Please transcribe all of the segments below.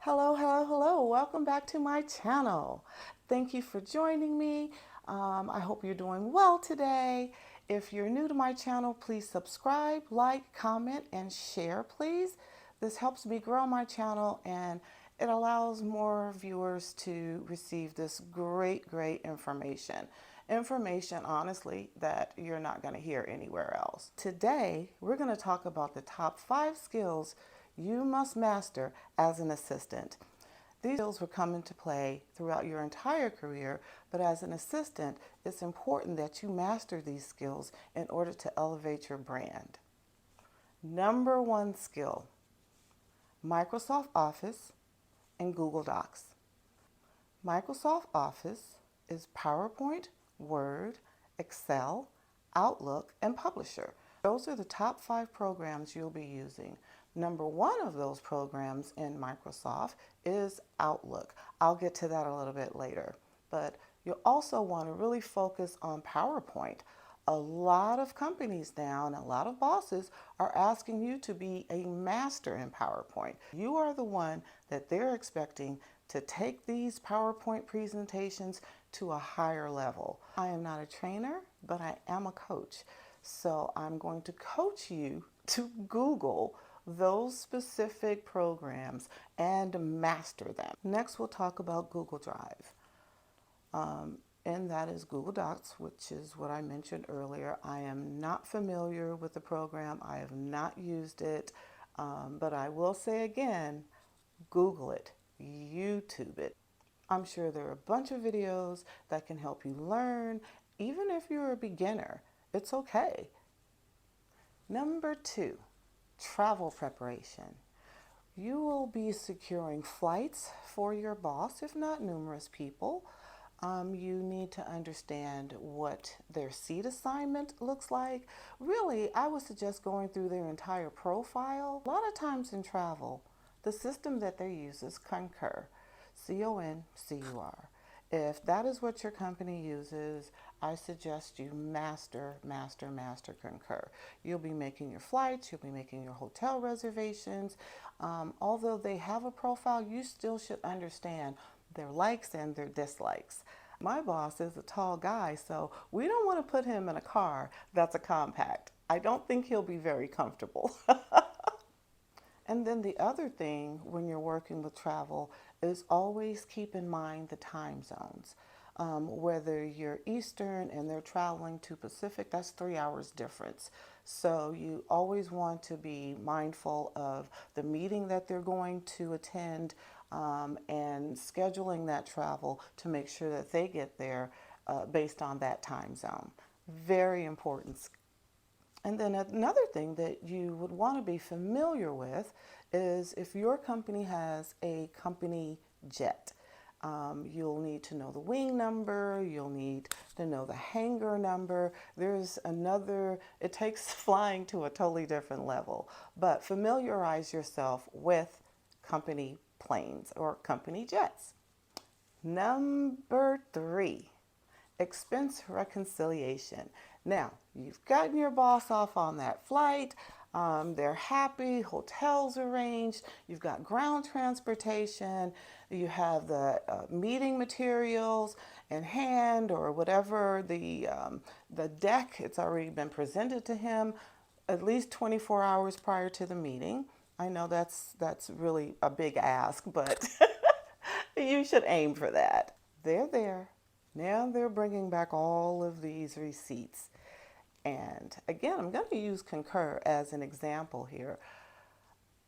Hello, hello, hello. Welcome back to my channel. Thank you for joining me. I hope you're doing well today. If you're new to my channel, please subscribe, like, comment, and share, please. This helps me grow my channel and it allows more viewers to receive this great information. Information, honestly, that you're not going to hear anywhere else. Today, we're going to talk about the top 5 skills you must master as an assistant. These skills will come into play throughout your entire career, but as an assistant, it's important that you master these skills in order to elevate your brand. Number 1 skill, Microsoft Office and Google Docs. Microsoft Office is PowerPoint, Word, Excel, Outlook, and Publisher. Those are the top 5 programs you'll be using. Number 1 of those programs in Microsoft is Outlook. I'll get to that a little bit later. But you'll also want to really focus on PowerPoint. A lot of companies now and a lot of bosses are asking you to be a master in PowerPoint. You are the one that they're expecting to take these PowerPoint presentations to a higher level. I am not a trainer, but I am a coach. So I'm going to coach you to Google those specific programs and master them. Next, we'll talk about Google Drive. And that is Google Docs, which is what I mentioned earlier. I am not familiar with the program. I have not used it, but I will say again, Google it, YouTube it. I'm sure there are a bunch of videos that can help you learn. Even if you're a beginner, it's okay. Number 2, travel preparation. You will be securing flights for your boss, if not numerous people. You need to understand what their seat assignment looks like. Really, I would suggest going through their entire profile. A lot of times in travel, the system that they use is Concur, CONCUR. If that is what your company uses, I suggest you master Concur. You'll be making your flights, you'll be making your hotel reservations. Although they have a profile, you still should understand their likes and their dislikes. My boss is a tall guy, so we don't want to put him in a car that's a compact. I don't think he'll be very comfortable. And then the other thing when you're working with travel is always keep in mind the time zones. Whether you're Eastern and they're traveling to Pacific, that's 3 hours difference. So you always want to be mindful of the meeting that they're going to attend and scheduling that travel to make sure that they get there based on that time zone. Very important. And then another thing that you would want to be familiar with is if your company has a company jet. You'll need to know the wing number, you'll need to know the hangar number. There's another, it takes flying to a totally different level. But familiarize yourself with company planes or company jets. Number 3, expense reconciliation. Now, you've gotten your boss off on that flight. They're happy, hotels arranged, you've got ground transportation, you have the meeting materials in hand or whatever, the deck, it's already been presented to him at least 24 hours prior to the meeting. I know that's really a big ask, but you should aim for that. They're there. Now they're bringing back all of these receipts. And again, I'm going to use Concur as an example here.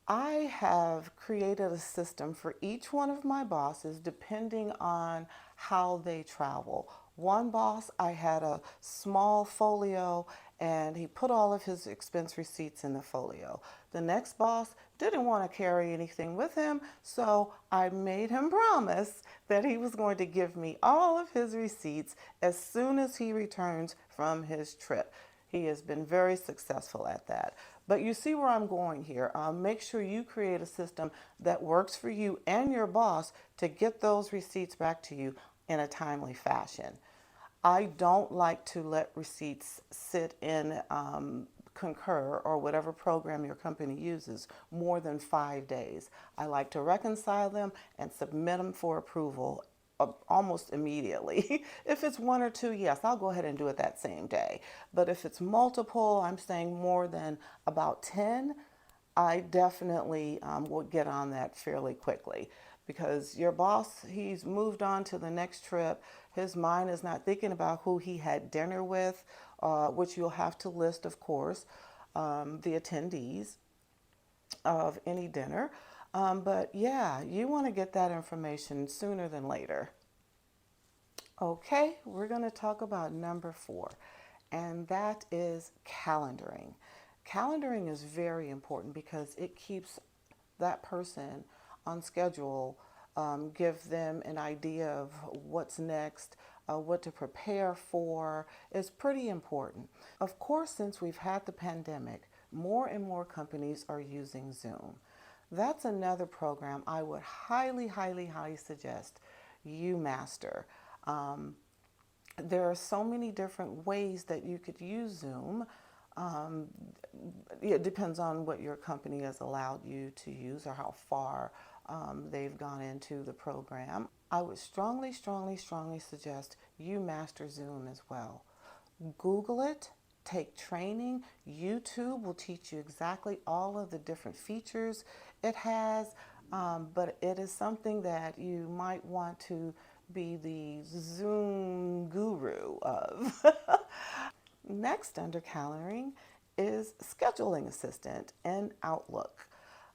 I have created a system for each one of my bosses depending on how they travel. One boss, I had a small folio and he put all of his expense receipts in the folio. The next boss didn't want to carry anything with him, so I made him promise that he was going to give me all of his receipts as soon as he returns from his trip. He has been very successful at that. But you see where I'm going here. Make sure you create a system that works for you and your boss to get those receipts back to you in a timely fashion. I don't like to let receipts sit in Concur or whatever program your company uses more than 5 days. I like to reconcile them and submit them for approval almost immediately. If it's one or two, yes, I'll go ahead and do it that same day. But if it's multiple, I'm saying more than about 10, I definitely will get on that fairly quickly because your boss, he's moved on to the next trip. His mind is not thinking about who he had dinner with, which you'll have to list, of course, the attendees of any dinner. But yeah, you want to get that information sooner than later. Okay, we're going to talk about number 4, and that is calendaring. Calendaring is very important because it keeps that person on schedule, give them an idea of what's next, what to prepare for. Is pretty important. Of course, since we've had the pandemic, more and more companies are using Zoom. That's another program I would highly, highly, highly suggest you master. Um, there are so many different ways that you could use Zoom. Um, it depends on what your company has allowed you to use or how far they've gone into the program. I would strongly, strongly, strongly suggest you master Zoom as well. Google it, take training. YouTube will teach you exactly all of the different features it has, but it is something that you might want to be the Zoom guru of. Next under calendaring is scheduling assistant in Outlook.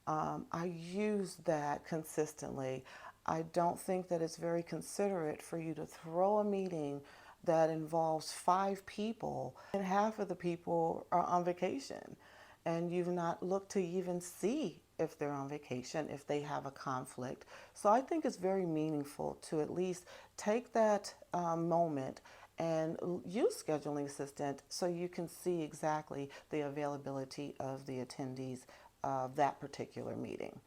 I use that consistently. I don't think that it's very considerate for you to throw a meeting that involves 5 people and half of the people are on vacation and you've not looked to even see if they're on vacation, if they have a conflict. So I think it's very meaningful to at least take that moment and use scheduling assistant so you can see exactly the availability of the attendees of that particular meeting.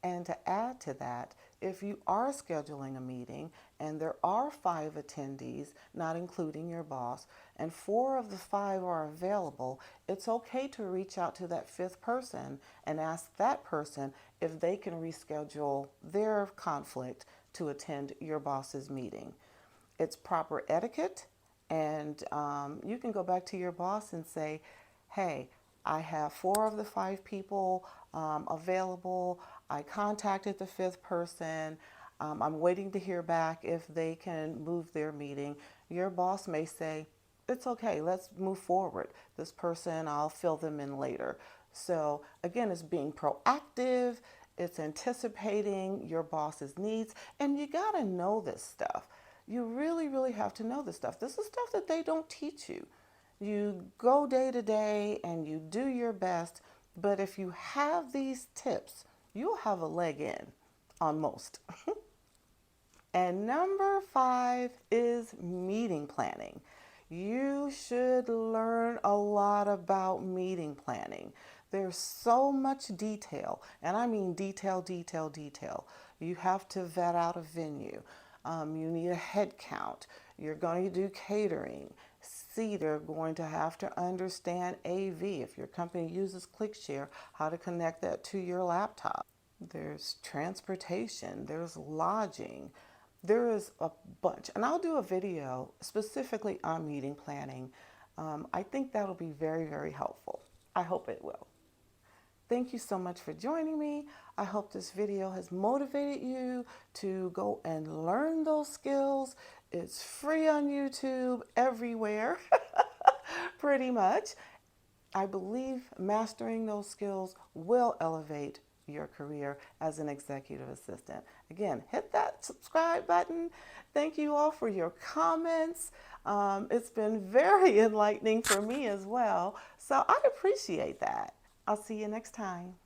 And to add to that, if you are scheduling a meeting and there are 5 attendees, not including your boss, and 4 of the 5 are available, it's okay to reach out to that 5th person and ask that person if they can reschedule their conflict to attend your boss's meeting. It's proper etiquette, and you can go back to your boss and say, hey, I have 4 of the 5 people available. I contacted the 5th person. I'm waiting to hear back if they can move their meeting. Your boss may say, it's okay, let's move forward. This person, I'll fill them in later. So again, it's being proactive, it's anticipating your boss's needs, and you gotta know this stuff. You really, really have to know this stuff. This is stuff that they don't teach you. You go day to day and you do your best, but if you have these tips, you'll have a leg in on most. And number 5 is meeting planning. You should learn a lot about meeting planning. There's so much detail, and I mean detail, detail, detail. You have to vet out a venue. You need a head count. You're going to do catering. C, they're going to have to understand AV. If your company uses ClickShare, how to connect that to your laptop. There's transportation. There's lodging. There is a bunch. And I'll do a video specifically on meeting planning. I think that'll be very, very helpful. I hope it will. Thank you so much for joining me. I hope this video has motivated you to go and learn those skills. It's free on YouTube, everywhere, pretty much. I believe mastering those skills will elevate your career as an executive assistant. Again, hit that subscribe button. Thank you all for your comments. It's been very enlightening for me as well. So I appreciate that. I'll see you next time.